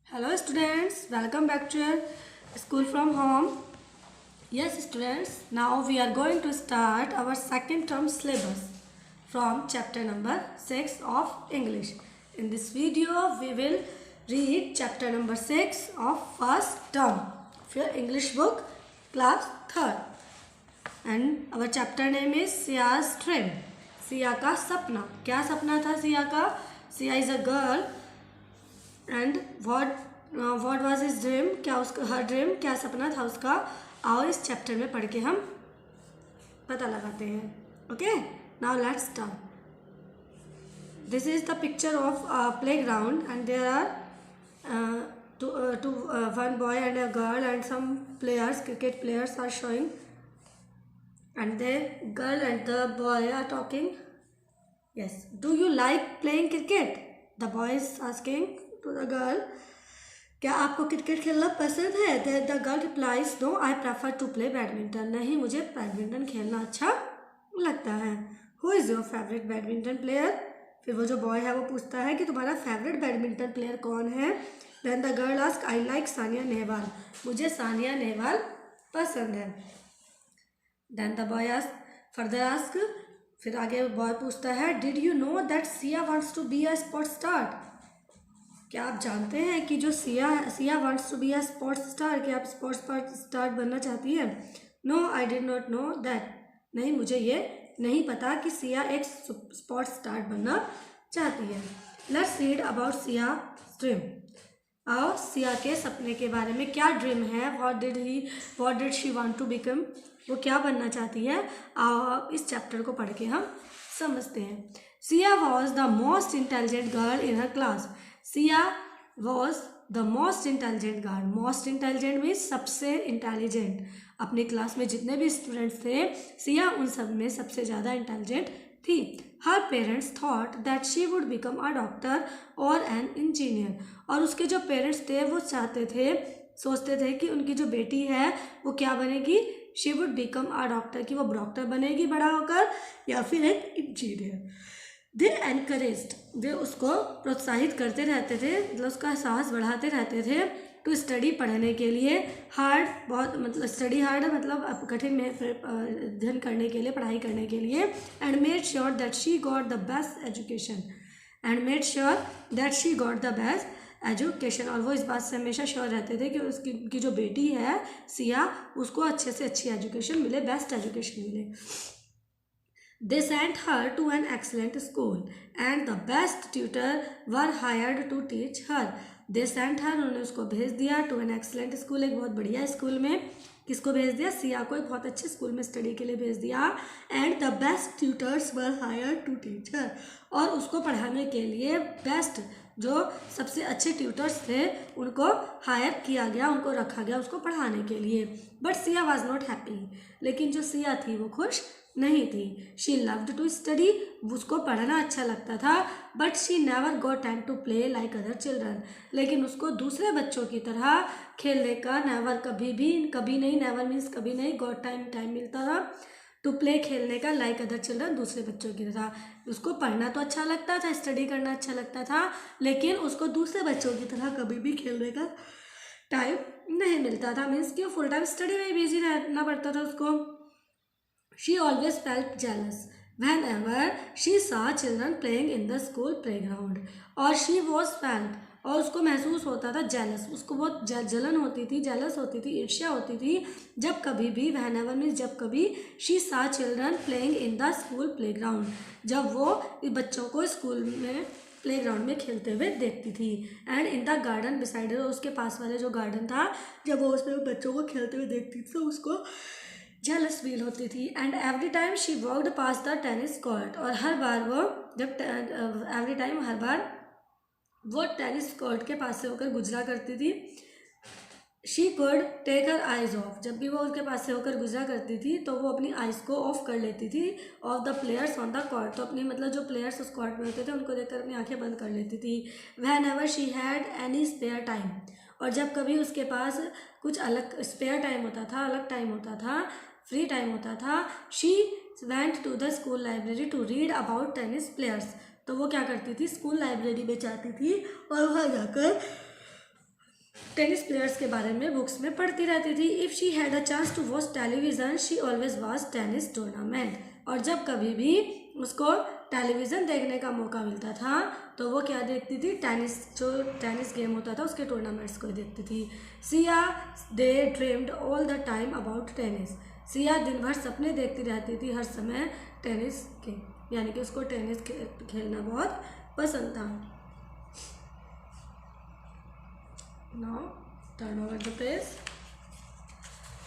Hello students, welcome back to your school from home. Yes students, now we are going to start our second term syllabus from chapter number 6 of English. In this video, we will read chapter number 6 of first term of your English book, class 3rd. And our chapter name is Sia's Dream. Siya का सपना. क्या सपना था सिया का? Siya is a girl and what was his dream. क्या उसका her dream क्या सपना था उसका? आओ इस चैप्टर में पढ़ के हम पता लगाते हैं. Okay, now let's start. This is the picture of playground and there are one boy and a girl and some players, cricket players are showing, and the girl and the boy are talking. Yes, do you like playing cricket? The boy is asking to the girl, क्या आपको cricket खेलना पसंद है? The girl replies, no, I prefer to play badminton. नहीं, मुझे badminton खेलना अच्छा लगता है. Who is your favorite badminton player? फिर वो जो बॉय है वो पूछता है कि तुम्हारा फेवरेट बैडमिंटन प्लेयर कौन है? Then the girl asks, I like Sania Nehwal. मुझे सानिया नेहवाल पसंद है. Then the boy further asks, फिर आगे बॉय पूछता है, Did you know that Sia wants to be a sports star? क्या आप जानते हैं कि जो Siya wants to be a sports star, कि आप स्पोर्ट्स स्टार बनना चाहती है? No, I did not know that. नहीं, मुझे ये नहीं पता कि सिया एक स्पोर्ट्स स्टार बनना चाहती है. Let's read about Sia's dream. आओ सिया के सपने के बारे में. क्या ड्रीम है? what did she want to become? वो क्या बनना चाहती है? आओ इस चैप्टर को पढ़ के हम समझते हैं. Siya was the most intelligent girl in her class. Siya was the most intelligent girl. Most intelligent means सबसे इंटेलिजेंट. अपनी क्लास में जितने भी स्टूडेंट्स थे, सिया उन सब में सबसे ज़्यादा इंटेलिजेंट थी. Her parents thought that she would become a doctor और एन इंजीनियर. और उसके जो पेरेंट्स थे वो सोचते थे कि उनकी जो बेटी है वो क्या बनेगी? She would become a doctor, कि वो डॉक्टर बनेगी बड़ा होकर, या फिर एक इंजीनियर. दे एनकरेज्ड, वे उसको प्रोत्साहित करते रहते थे, मतलब उसका साहस बढ़ाते रहते थे. टू स्टडी, पढ़ने के लिए. हार्ड, बहुत मतलब स्टडी हार्ड मतलब कठिन में अध्ययन करने के लिए, पढ़ाई करने के लिए. And made sure that she got the best education. And made sure that she got the best education. और वो इस बात से हमेशा श्योर रहते थे कि उनकी जो बेटी है सिया, उसको अच्छे से अच्छी एजुकेशन मिले, बेस्ट एजुकेशन मिले. They sent her to an excellent school and the best tutor were hired to teach her. They sent her, उन्होंने उसको भेज दिया, to an excellent school, एक बहुत बढ़िया स्कूल में. किसको भेज दिया? सिया को एक बहुत अच्छे स्कूल में स्टडी के लिए भेज दिया. And the best tutors were hired to teach her. और उसको पढ़ाने के लिए बेस्ट, जो सबसे अच्छे ट्यूटर्स थे, उनको हायर किया गया, उनको रखा गया उसको पढ़ाने के लिए. But Siya was not happy. लेकिन जो सिया थी वो खुश नहीं थी. शी लव्ड टू स्टडी, उसको पढ़ना अच्छा लगता था. But she never got time to play like other children. लेकिन उसको दूसरे बच्चों की तरह खेलने का नेवर, कभी नहीं, नेवर मीन्स कभी नहीं, गॉट टाइम मिलता था टू प्ले, खेलने का, लाइक अदर चिल्ड्रन, दूसरे बच्चों की तरह. उसको पढ़ना तो अच्छा लगता था, स्टडी करना अच्छा लगता था, लेकिन उसको दूसरे बच्चों की तरह कभी भी खेलने का टाइम नहीं मिलता था. मीन्स कि फुल टाइम स्टडी में ही बिजी रहना पड़ता था उसको. She always felt jealous whenever she saw children playing in the school playground. और she was felt, और उसको महसूस होता था jealous, उसको बहुत जलन होती थी, jealous होती थी, ईर्ष्या होती थी, जब कभी भी, whenever मीन्स जब कभी, she saw children playing in the school playground, जब वो बच्चों को स्कूल में प्लेग्राउंड में खेलते हुए देखती थी. And in the garden beside, उसके पास वाले जो गार्डन था, जब वो उसमें बच्चों को खेलते हुए देखती थी तो उसको जेलस फील होती थी. And every time she walked pass the tennis court, और हर बार वो हर बार वो टेनिस कोर्ट के पास से होकर गुजरा करती थी. She could take her eyes off, जब भी वो उसके पास से होकर गुजरा करती थी तो वो अपनी आइज़ को ऑफ कर लेती थी. Of the players on the court, तो अपनी मतलब जो प्लेयर्स उस कोर्ट में होते थे उनको देखकर अपनी आंखें बंद कर लेती थी. Whenever she had any spare time, और जब कभी उसके पास कुछ अलग स्पेयर टाइम होता था, अलग टाइम होता था, फ्री टाइम होता था, she went to the school library to read about tennis players. तो वो क्या करती थी? स्कूल लाइब्रेरी में जाती थी और वहाँ जाकर टेनिस प्लेयर्स के बारे में बुक्स में पढ़ती रहती थी। If she had a chance to watch television she always watch tennis tournament. और जब कभी भी उसको टेलीविज़न देखने का मौका मिलता था तो वो क्या देखती थी, जो टेनिस गेम होता था उसके टूर्नामेंट्स को देखती थी। Siya they dreamed all the time about tennis. Siya दिन भर सपने देखती रहती थी हर समय टेनिस के, यानी कि उसको टेनिस खेलना बहुत पसंद था। Now turn over the page.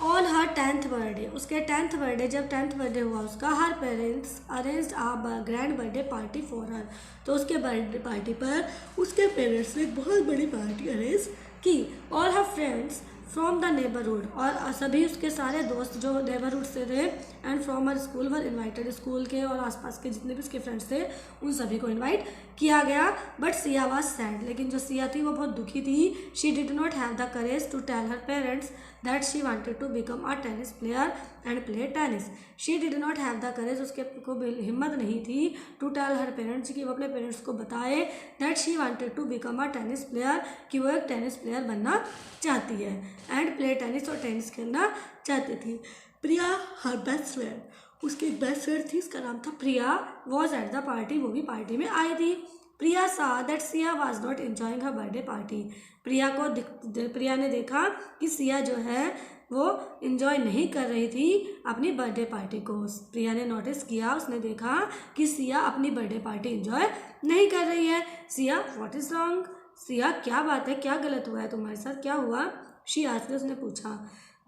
On her 10th birthday, उसके 10th बर्थडे, जब 10th बर्थडे हुआ उसका, her parents arranged a grand birthday party for her. तो उसके बर्थडे पार्टी पर उसके पेरेंट्स ने एक बहुत बड़ी पार्टी अरेंज की। All her friends from the neighbourhood, और सभी उसके सारे दोस्त जो नेबरहुड से थे and from her school were invited, school के और आसपास के जितने भी उसके फ्रेंड्स थे उन सभी को इन्वाइट किया गया। बट सिया वाज सैड, लेकिन जो सिया थी वो बहुत दुखी थी। She did not have the courage to tell her parents that she wanted to become a tennis player and play tennis. She did not have the courage, उसके को हिम्मत नहीं थी टू टेल हर पेरेंट्स, कि वो अपने parents को बताए that she wanted to become a tennis player, कि वो एक टेनिस प्लेयर बनना चाहती है एंड प्ले टेनिस, और टेनिस खेलना चाहती थी। प्रिया हर बेस्ट फ्रेंड, उसकी एक बेस्ट फ्रेंड थी, उसका नाम था Priya, was at the party, वो भी पार्टी में आई थी। Priya saw that Siya was not enjoying her birthday party. Priya ने देखा कि सिया जो है वो इन्जॉय नहीं कर रही थी अपनी बर्थडे पार्टी को। प्रिया ने नोटिस किया, उसने देखा कि सिया अपनी बर्थडे पार्टी इन्जॉय नहीं कर रही है। Siya what is wrong, Siya क्या बात है, क्या गलत हुआ है तुम्हारे साथ, क्या हुआ? शी आस्क्ड, उसने पूछा।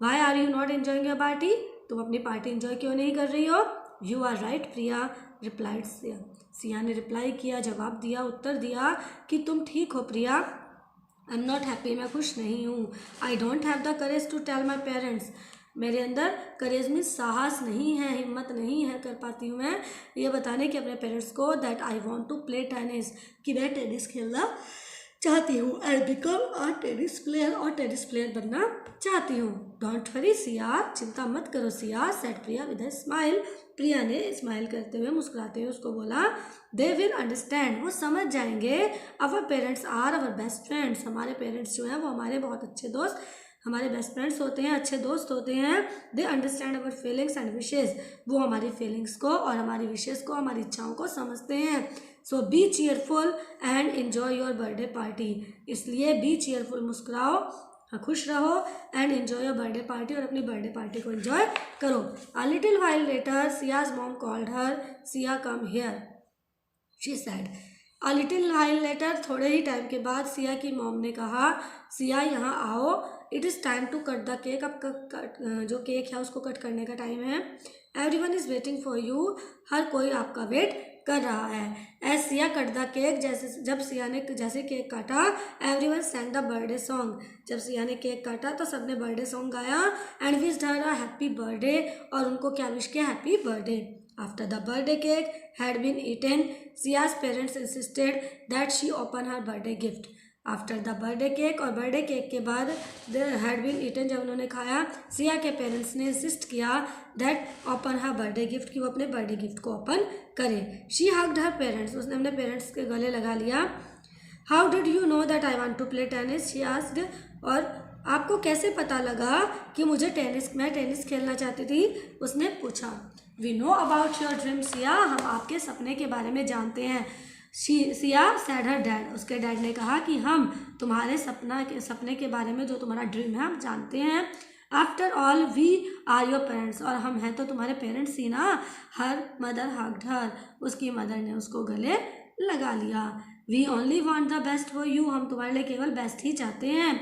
Why are you not enjoying your party, तुम अपनी पार्टी इन्जॉय क्यों नहीं कर रही हो? You are right Priya, replied Siya. Siya ने रिप्लाई किया, जवाब दिया, उत्तर दिया कि तुम ठीक हो Priya, I am not happy, मैं खुश नहीं हूँ। I don't have the courage to tell my parents, मेरे अंदर करेज में साहस नहीं है, हिम्मत नहीं है, कर पाती हूँ मैं ये बताने कि अपने पेरेंट्स को that I want to play tennis, कि मैं टेनिस खेलना चाहती हूँ, and become a tennis player, और टेनिस प्लेयर बनना चाहती हूँ। डोंट वरी सिया, चिंता मत करो Siya, said Priya with a smile. Priya ने स्माइल करते हुए, मुस्कुराते हुए उसको बोला, दे विल अंडरस्टैंड, वो समझ जाएंगे, our parents are our best friends, हमारे पेरेंट्स जो हैं वो हमारे बहुत अच्छे दोस्त, हमारे बेस्ट फ्रेंड्स होते हैं, अच्छे दोस्त होते हैं। They understand our feelings and wishes, वो हमारी फीलिंग्स को और हमारी विशेज़ को, हमारी इच्छाओं को समझते हैं। So be cheerful and enjoy your birthday party, इसलिए बी चीयरफुल, मुस्कुराओ, खुश रहो, and enjoy your birthday party, और अपनी बर्थडे पार्टी को एंजॉय करो। A little while later Siya's mom called her, Siya come here, she said. A little while later, थोड़े ही टाइम के बाद सिया की मॉम ने कहा, सिया यहाँ आओ, it is time to cut the cake, अब जो केक है उसको कट करने का टाइम है। Everyone is waiting for you, हर कोई आपका वेट कर रहा है। As Siya cut the cake, जब सिया ने जैसे केक काटा, everyone sang the birthday song, जब सिया ने केक काटा तो सबने बर्थडे सॉन्ग गाया, and wished her a happy birthday, और उनको क्या विश किया, happy birthday. After the birthday cake had been eaten, Siya's parents insisted that she open her birthday gift. After the birthday cake, और birthday cake के बाद had been eaten, जब उन्होंने खाया, सिया के पेरेंट्स ने इंसिस्ट किया that open her birthday gift, कि वो अपने बर्थडे गिफ्ट को ओपन करे। शी हग्ड हर पेरेंट्स, उसने अपने पेरेंट्स के गले लगा लिया। How did you know that I want to play tennis, she asked, और आपको कैसे पता लगा कि मैं टेनिस खेलना चाहती थी, उसने पूछा। We know about your dream Siya, हम आपके सपने के बारे में जानते हैं। सिया सैड हर डैड, उसके डैड ने कहा कि हम तुम्हारे सपने के बारे में, जो तुम्हारा ड्रीम है, हम जानते हैं। After all we are your parents, और हम हैं तो तुम्हारे पेरेंट्स ही ना। हर मदर हग्ड हर, उसकी मदर ने उसको गले लगा लिया। We only want the best for you, हम तुम्हारे लिए केवल बेस्ट ही चाहते हैं।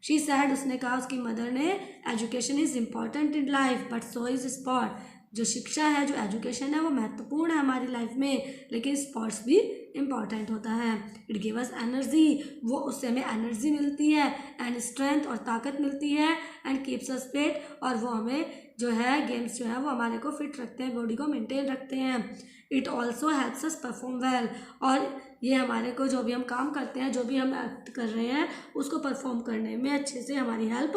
शी सैड, उसने कहा, उसकी मदर ने, education is important in life but so is sport, जो शिक्षा है, जो एजुकेशन है, वो महत्वपूर्ण है हमारी लाइफ में, लेकिन स्पोर्ट्स भी इम्पॉर्टेंट होता है। इट गिव अस एनर्जी, वो उससे हमें एनर्जी मिलती है, एंड स्ट्रेंथ, और ताकत मिलती है, एंड कीप्स अस फिट, और वो हमें जो है गेम्स जो है वो हमारे को फिट रखते हैं, बॉडी को मेंटेन रखते हैं। It also helps us perform well, और ये हमारे को जो भी हम काम करते हैं, जो भी हम एक्ट कर रहे हैं, उसको परफॉर्म करने में अच्छे से हमारी हेल्प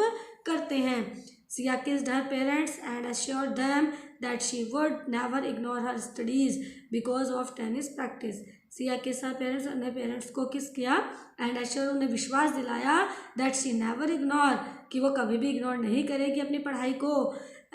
करते हैं। Siya kissed her parents and assured them that she would never ignore her studies because of tennis practice. Siya के साथ पेरेंट्स, अपने पेरेंट्स को किस किया एंड एश्योर, उन्हें विश्वास दिलाया दैट शी नेवर इग्नोर, कि वो कभी भी इग्नोर नहीं करेगी अपनी पढ़ाई को,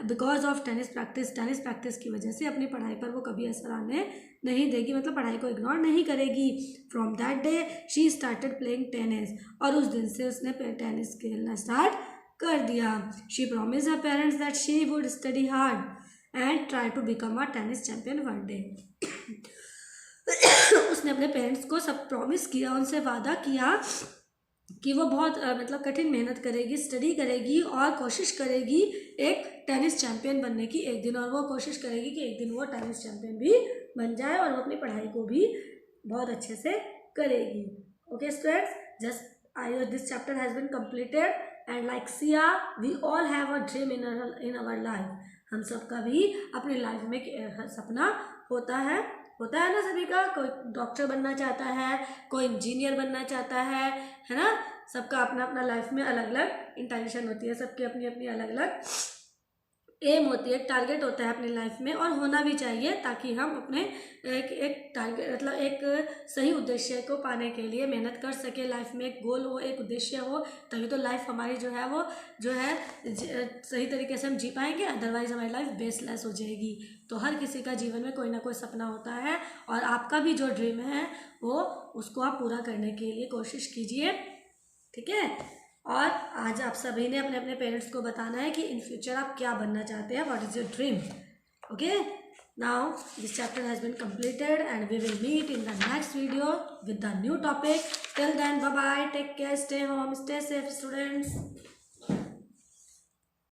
बिकॉज ऑफ टेनिस प्रैक्टिस की वजह से अपनी पढ़ाई पर वो कभी असर आने नहीं देगी, मतलब पढ़ाई को इग्नोर नहीं करेगी। From that day she started playing tennis, और उस दिन से उसने टेनिस खेलना स्टार्ट कर दिया। She promise her parents that she would study hard and try to become a tennis champion one day. उसने अपने पेरेंट्स को सब प्रॉमिस किया, उनसे वादा किया कि वो बहुत मतलब कठिन मेहनत करेगी, स्टडी करेगी और कोशिश करेगी एक टेनिस चैंपियन बनने की एक दिन, और वो कोशिश करेगी कि एक दिन वो टेनिस चैंपियन भी बन जाए और वो अपनी पढ़ाई को भी बहुत अच्छे से करेगी। Okay students, just I this chapter has been completed and like Siya we all have a dream in our life. हम सबका भी अपनी लाइफ में सपना होता है ना सभी का। कोई डॉक्टर बनना चाहता है, कोई इंजीनियर बनना चाहता है ना। सबका अपना अपना लाइफ में अलग अलग इंटेंशन होती है, सबकी अपनी अपनी अलग अलग एम होती है, टारगेट होता है अपनी लाइफ में, और होना भी चाहिए ताकि हम अपने एक टारगेट मतलब एक सही उद्देश्य को पाने के लिए मेहनत कर सके। लाइफ में एक गोल हो, एक उद्देश्य हो, तभी तो लाइफ हमारी जो है वो सही तरीके से हम जी पाएंगे, अदरवाइज हमारी लाइफ बेसलेस हो जाएगी। तो हर किसी का जीवन में कोई ना कोई सपना होता है, और आपका भी जो ड्रीम है वो उसको आप पूरा करने के लिए कोशिश कीजिए, ठीक है। और आज आप सभी ने अपने अपने पेरेंट्स को बताना है कि इन फ्यूचर आप क्या बनना चाहते हैं, what is your dream. Okay, now this chapter has been completed and we will meet in the next video with the new topic. Till then, bye bye, take care, stay home, stay safe students.